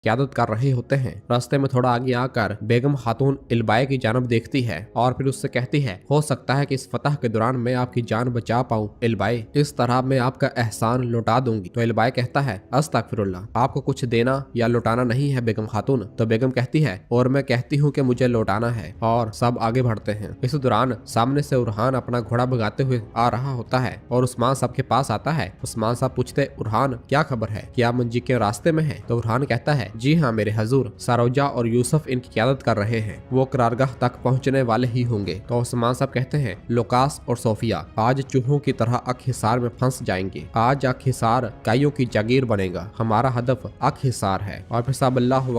क़यादत कर रहे होते हैं। रास्ते में थोड़ा आगे आकर बेगम खातून इलबाई की जानब देखती है और फिर उससे कहती है, हो सकता है कि इस फतह के दौरान मैं आपकी जान बचा पाऊँ इलबाई, इस तरह मैं आपका एहसान लौटा दूंगी। तो इलबाई कहता है, अस्तगफिरुल्लाह, आपको कुछ देना या लौटाना नहीं है बेगम खातून। तो बेगम कहती है, और मैं कहती हूँ कि मुझे लौटाना है। और सब आगे बढ़ते हैं। इस दौरान सामने से उरहान अपना घोड़ा भगाते हुए आ रहा होता है और उस्मान साहब के पास आता है। उस्मान साहब पूछते, उरहान क्या खबर है, क्या मंजी के रास्ते में है? तो उरहान कहता है, जी हाँ मेरे हजूर, सरोजा और यूसुफ इनकी क़यादत कर रहे हैं, वो करारगाह तक पहुँचने वाले ही होंगे। तो उस्मान साहब कहते हैं, लुकास और सोफिया आज चूहों की तरह अक-हिसार में फंस जाएंगे। आज अक-हिसार काइयों की जागीर बनेगा, हमारा हदफ अक-हिसार है। और फिर सब अल्लाहु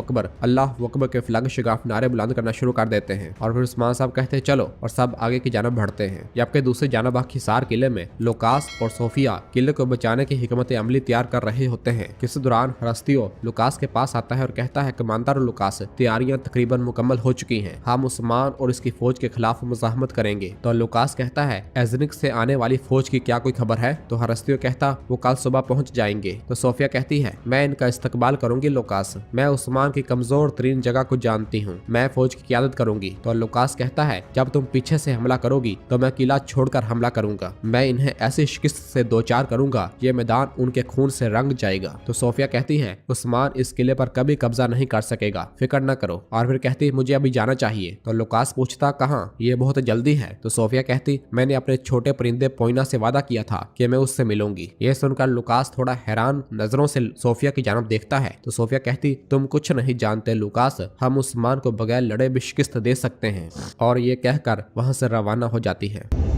अकबर के फ्लग शिगाफ नारे बुलंद करना शुरू कर देते हैं। और फिर उस्मान साहब कहते हैं, चलो, और सब आगे की जानब बढ़ते हैं। जबकि दूसरी जानब अक-हिसार किले में लुकास और सोफिया किले को बचाने की हिकमत अमली तैयार कर रहे होते हैं। इस दौरान रस्तियों लुकास के पास आता है और कहता है, कमांडर लुकास, तैयारियां तकरीबन मुकम्मल हो चुकी हैं, हम उस्मान और इसकी फौज के खिलाफ मुजाहमत करेंगे। तो लुकास कहता है, एजनिक से आने वाली फौज की क्या कोई खबर है? तो हरस्तियों कहता, वो कल सुबह पहुंच जाएंगे। तो सोफिया कहती है, मैं इनका इस्तकबाल करूंगी लुकास, मैं उस्मान की कमजोर तरीन जगह को जानती हूँ, मैं फौज की क़यादत करूंगी। तो लुकास कहता है, जब तुम पीछे से हमला करोगी तो मैं किला छोड़कर हमला करूंगा, मैं इन्हें ऐसी शिकस्त से दो चार करूंगा, ये मैदान उनके खून से रंग जाएगा। तो सोफिया कहती है, उस्मान इस किले पर कभी कब्जा नहीं कर सकेगा, फिक्र न करो। और फिर कहती, मुझे अभी जाना चाहिए। तो लुकास पूछता, कहाँ? ये बहुत जल्दी है। तो सोफिया कहती, मैंने अपने छोटे परिंदे पोइना से वादा किया था कि मैं उससे मिलूंगी। ये सुनकर लुकास थोड़ा हैरान नजरों से सोफिया की जानब देखता है। तो सोफिया कहती, तुम कुछ नहीं जानते लुकास, हम उस्मान को बगैर लड़े भी शिकस्त दे सकते हैं। और ये कहकर वहां से रवाना हो जाती है।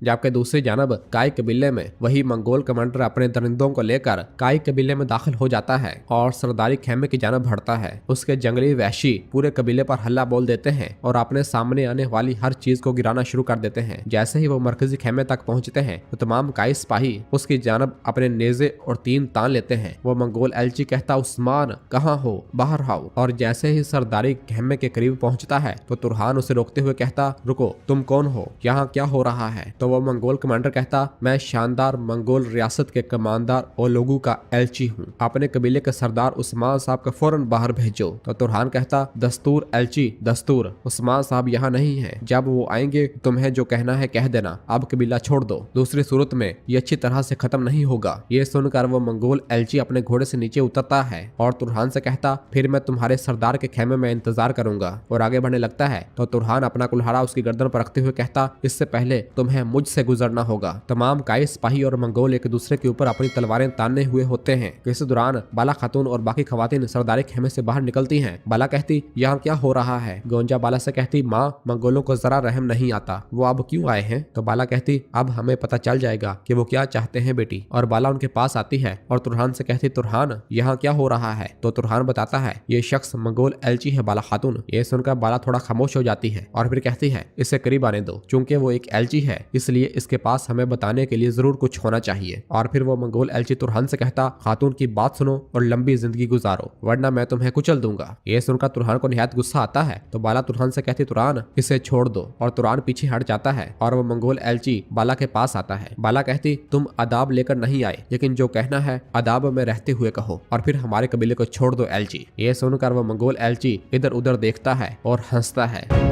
जबकि दूसरी जानब काई कबीले में वही मंगोल कमांडर अपने दरिंदों को लेकर काई कबीले में दाखिल हो जाता है और सरदारी खेमे की जानब बढ़ता है। उसके जंगली वहशी पूरे कबीले पर हल्ला बोल देते हैं और अपने सामने आने वाली हर चीज को गिराना शुरू कर देते हैं। जैसे ही वो मरकजी खेमे तक पहुंचते हैं तो तमाम काई सिपाही उसकी जानब अपने नेजे और तीन तान लेते हैं। वो मंगोल एलची कहता, उस्मान कहाँ हो, बाहर आओ। और जैसे ही सरदारी खेमे के करीब पहुंचता है तो तुरहान उसे रोकते हुए कहता, रुको, तुम कौन हो, यहाँ क्या हो रहा है? तो वो मंगोल कमांडर कहता, मैं शानदार मंगोल रियासत के कमांडर ओलोगू का एलची हूँ, अपने कबीले के सरदार उस्मान साहब को फौरन बाहर भेजो। तो तुरहान कहता, दस्तूर एलची दस्तूर, उस्मान साहब यहाँ नहीं है, जब वो आएंगे तुम्हें जो कहना है कह देना, अब कबीला छोड़ दो, दूसरी सूरत में ये अच्छी तरह से खत्म नहीं होगा। ये सुनकर वो मंगोल एलची अपने घोड़े से नीचे उतरता है और तुरहान से कहता, फिर मैं तुम्हारे सरदार के खेमे में इंतजार करूंगा। और आगे बढ़ने लगता है तो तुरहान अपना कुल्हाड़ा उसकी गर्दन पर रखते हुए कहता, इससे पहले तुम्हें मुझसे गुजरना होगा। तमाम काई सिपाही और मंगोल एक दूसरे के ऊपर अपनी तलवारें ताने हुए होते हैं। इस दौरान बाला खातून और बाकी खवातीन सरदारी खेमे से बाहर निकलती हैं। बाला कहती, यहाँ क्या हो रहा है? गोंजा बाला से कहती, माँ, मंगोलों को जरा रहम नहीं आता, वो अब क्यों आए हैं? तो बाला कहती, अब हमें पता चल जाएगा कि वो क्या चाहते हैं बेटी। और बाला उनके पास आती है और तुरहान से कहती, तुरहान यहाँ क्या हो रहा है? तो तुरहान बताता है, ये शख्स मंगोल एलची है बाला खातून। ये सुनकर बाला थोड़ा खामोश हो जाती है और फिर कहती है, इसे करीब आने दो, चूंकि वो एक एलची है इसलिए इसके पास हमें बताने के लिए जरूर कुछ होना चाहिए। और फिर वो मंगोल एलची तुरहान से कहता, खातून की बात सुनो और लंबी जिंदगी गुजारो, वरना मैं तुम्हें कुचल दूंगा। ये सुनकर तुरहान को निहायत गुस्सा आता है तो बाला तुरहान से कहती, तुरहान इसे छोड़ दो। और तुरहान पीछे हट जाता है और वो मंगोल एलची बाला के पास आता है। बाला कहती, तुम अदाब लेकर नहीं आए, लेकिन जो कहना है अदाब में रहते हुए कहो और फिर हमारे कबीले को छोड़ दो एलची। ये सुनकर वो मंगोल एलची इधर उधर देखता है और हंसता है।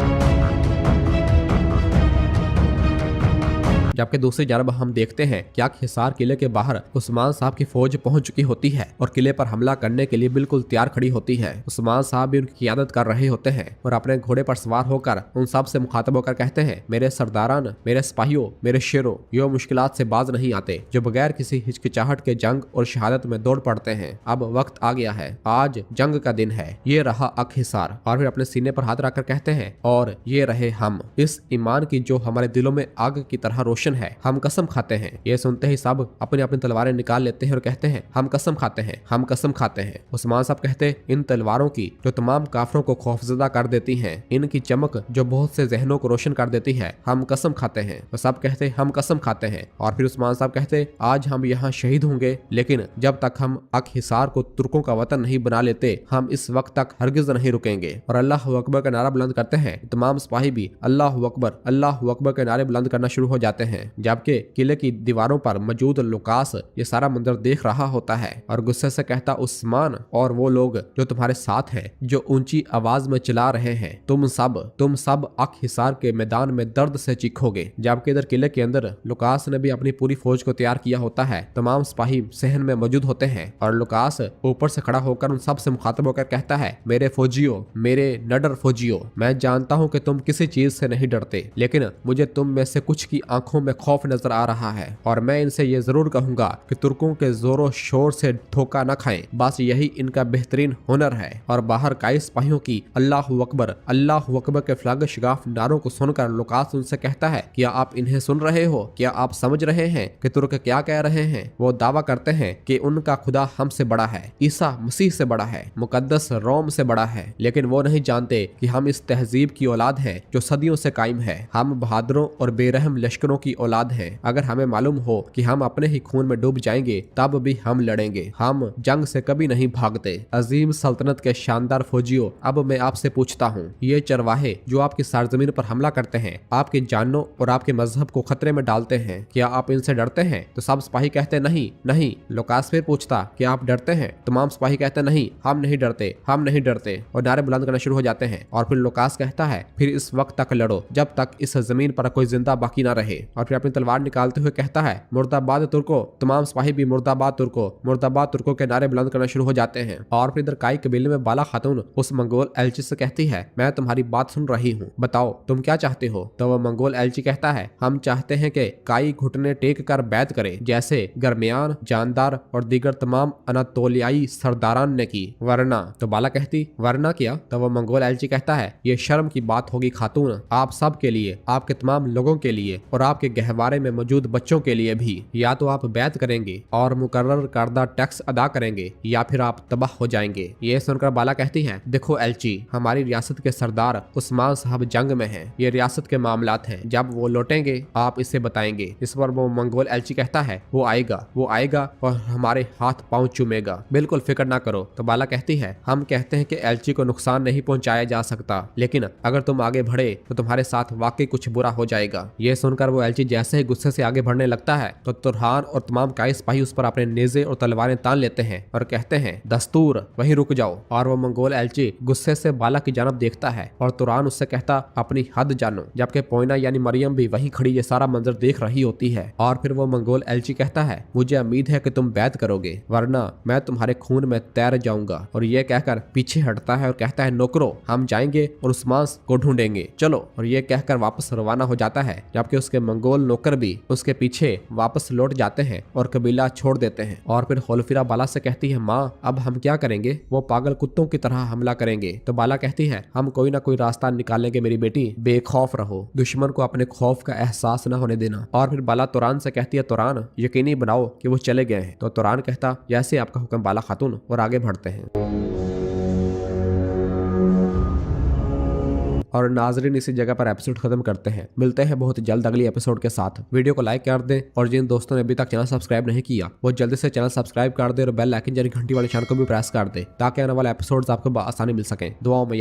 जबकि दूसरी जानब हम देखते हैं कि हिसार किले के बाहर उस्मान साहब की फौज पहुंच चुकी होती है और किले पर हमला करने के लिए बिल्कुल तैयार खड़ी होती है। उस्मान साहब भी उनकी क़यादत कर रहे होते हैं और अपने घोड़े पर सवार होकर उन सब से मुखातब होकर कहते हैं, मेरे सरदारान, मेरे सिपाहियों, मेरे शेरों, यो मुश्किलात से बाज नहीं आते जो बगैर किसी हिचकिचाहट के जंग और शहादत में दौड़ पड़ते हैं। अब वक्त आ गया है, आज जंग का दिन है, ये रहा अक-हिसार। और फिर अपने सीने पर हाथ रखकर कहते हैं, और ये रहे हम, इस ईमान की जो हमारे दिलों में आग की तरह रोशन है, हम कसम खाते हैं। ये सुनते ही सब अपनी अपनी तलवारें निकाल लेते हैं और कहते हैं, हम कसम खाते हैं, हम कसम खाते हैं। उस्मान साहब कहते, इन तलवारों की जो तमाम काफरों को खौफजदा कर देती हैं, इनकी चमक जो बहुत से जहनों को रोशन कर देती है, हम कसम खाते हैं। तो सब कहते, हम कसम खाते हैं। और फिर उस्मान साहब कहते, आज हम यहाँ शहीद होंगे, लेकिन जब तक हम अक-हिसार को तुर्कों का वतन नहीं बना लेते, हम इस वक्त तक हरगिज नहीं रुकेंगे। और अल्लाह अकबर का नारा बुलंद करते हैं। तमाम सिपाही भी अल्लाह अकबर के नारे बुलंद करना शुरू हो जाते हैं। हैं, जबकि किले की दीवारों पर मौजूद लुकास ये सारा मंजर देख रहा होता है और गुस्से से कहता, उस्मान और वो लोग जो तुम्हारे साथ हैं, जो ऊंची आवाज में चिल्ला रहे हैं, तुम सब अक हिसार के मैदान में दर्द से चीखोगे। जबकि इधर किले के अंदर लुकास ने भी अपनी पूरी फौज को तैयार किया होता है। तमाम सिपाही सहन में मौजूद होते हैं और लुकास ऊपर से खड़ा होकर उन सब से मुखातब होकर कहता है, मेरे फौजियों, मेरे नडर फौजियों, मैं जानता हूं कि तुम किसी चीज से नहीं डरते, लेकिन मुझे तुम में से कुछ की आंखों में खौफ नजर आ रहा है और मैं इनसे ये जरूर कहूंगा कि तुर्कों के जोरों शोर से धोखा न खाएं। बस यही इनका बेहतरीन हुनर है। और बाहर कई सिपाहियों की अल्लाहु अकबर के फ्लग शिगाफ नारों को सुनकर लुकास उनसे कहता है, क्या आप इन्हें सुन रहे हो? क्या आप समझ रहे हैं कि तुर्क क्या कह रहे हैं? वो दावा करते हैं कि उनका खुदा हमसे बड़ा है, ईसा मसीह से बड़ा है, मुकद्दस रोम से बड़ा है, लेकिन वो नहीं जानते कि हम इस तहजीब की औलाद हैं जो सदियों से कायम है। हम बहादुरों और बेरहम लश्करों की औलाद हैं। अगर हमें मालूम हो कि हम अपने ही खून में डूब जाएंगे तब भी हम लड़ेंगे। हम जंग से कभी नहीं भागते। अजीम सल्तनत के शानदार फौजियों, अब मैं आपसे पूछता हूँ, ये चरवाहे जो आपकी सरजमीन पर हमला करते हैं, आपकी जानों और आपके मजहब को खतरे में डालते हैं, क्या आप इनसे डरते हैं? तो सब सिपाही कहते नहीं नहीं। लुकास फिर पूछता, क्या आप डरते हैं? तमाम सिपाही कहते नहीं, हम नहीं डरते, हम नहीं डरते, और नारे बुलंद करना शुरू हो जाते हैं। और फिर लुकास कहता है, फिर इस वक्त तक लड़ो जब तक इस जमीन पर कोई जिंदा बाकी ना रहे। और फिर अपनी तलवार निकालते हुए कहता है, मुर्दाबाद तुर्को। तमाम सिपाही भी मुर्दाबाद तुर्को के नारे बुलंद करना शुरू हो जाते हैं। और फिर इधर काई कबीले में बाला खातून उस मंगोल एलची से कहती है, मैं तुम्हारी बात सुन रही हूँ, बताओ तुम क्या चाहते हो? तो वह मंगोल एलची कहता है, हम चाहते हैं कि काई घुटने टेक कर बैत करे, जैसे गरमियान, जानदार और दीगर तमाम अनातोलियाई सरदारान ने की। वरना? तो बाला कहती, वरना क्या? तो वह मंगोल एलची कहता है, ये शर्म की बात होगी खातून, आप सब के लिए, आपके तमाम लोगों के लिए और आपके गहवारे में मौजूद बच्चों के लिए भी। या तो आप बैत करेंगे और मुकर्रर करदा टैक्स अदा करेंगे, या फिर आप तबाह हो जाएंगे। ये सुनकर बाला कहती है, देखो एलची, हमारी रियासत के सरदार उस्मान साहब जंग में हैं, ये रियासत के मामलात हैं, जब वो लौटेंगे आप इसे बताएंगे। इस पर वो मंगोल एलची कहता है, वो आएगा और हमारे हाथ पांव चूमेगा, बिल्कुल फिक्र ना करो। तो बाला कहती है, हम कहते हैं कि एलची को नुकसान नहीं पहुंचाया जा सकता, लेकिन अगर तुम आगे बढ़े तो तुम्हारे साथ वाकई कुछ बुरा हो जाएगा। ये सुनकर वो एलची जैसे ही गुस्से से आगे बढ़ने लगता है तो तुरहान और तमाम काई सिपाही उस पर अपने नेज़े और तलवारें तान लेते हैं और कहते हैं, दस्तूर, वहीं रुक जाओ। और वो मंगोल एलची गुस्से से बाला की जानब देखता है और तुरहान उससे कहता, अपनी हद जानो। जबकि पोइना यानी मरियम भी वहीं खड़ी ये सारा मंजर देख रही होती है। और फिर वो मंगोल एलची कहता है, मुझे उम्मीद है कि तुम बैत करोगे, वरना मैं तुम्हारे खून में तैर जाऊंगा। और ये कहकर पीछे हटता है और कहता है, नौकरों, हम जाएंगे और उस्मान को ढूंढेंगे, चलो। और ये कहकर वापस रवाना हो जाता है, जबकि उसके मंगोल नौकर भी उसके पीछे वापस लौट जाते हैं और कबीला छोड़ देते हैं। और फिर होलफिरा बाला से कहती है, माँ, अब हम क्या करेंगे? वो पागल कुत्तों की तरह हमला करेंगे। तो बाला कहती है, हम कोई ना कोई रास्ता निकालेंगे मेरी बेटी, बेखौफ रहो, दुश्मन को अपने खौफ का एहसास न होने देना। और फिर बाला तुरान से कहती है, तुरान, यकीनी बनाओ कि वो चले गए हैं। तो तुरान कहता, जैसे आपका हुक्म बाला खातून, और आगे बढ़ते हैं। और नाजरीन, इसी जगह पर एपिसोड खत्म करते हैं। मिलते हैं बहुत जल्द अगली एपिसोड के साथ। वीडियो को लाइक कर दें और जिन दोस्तों ने अभी तक चैनल सब्सक्राइब नहीं किया वो जल्दी से चैनल सब्सक्राइब कर दे और बेल आइकन यानी घंटी वाले निशान को भी प्रेस कर दे, ताकि आने वाले एपिसोड्स आपको आसानी मिल सके। दुआओं में याद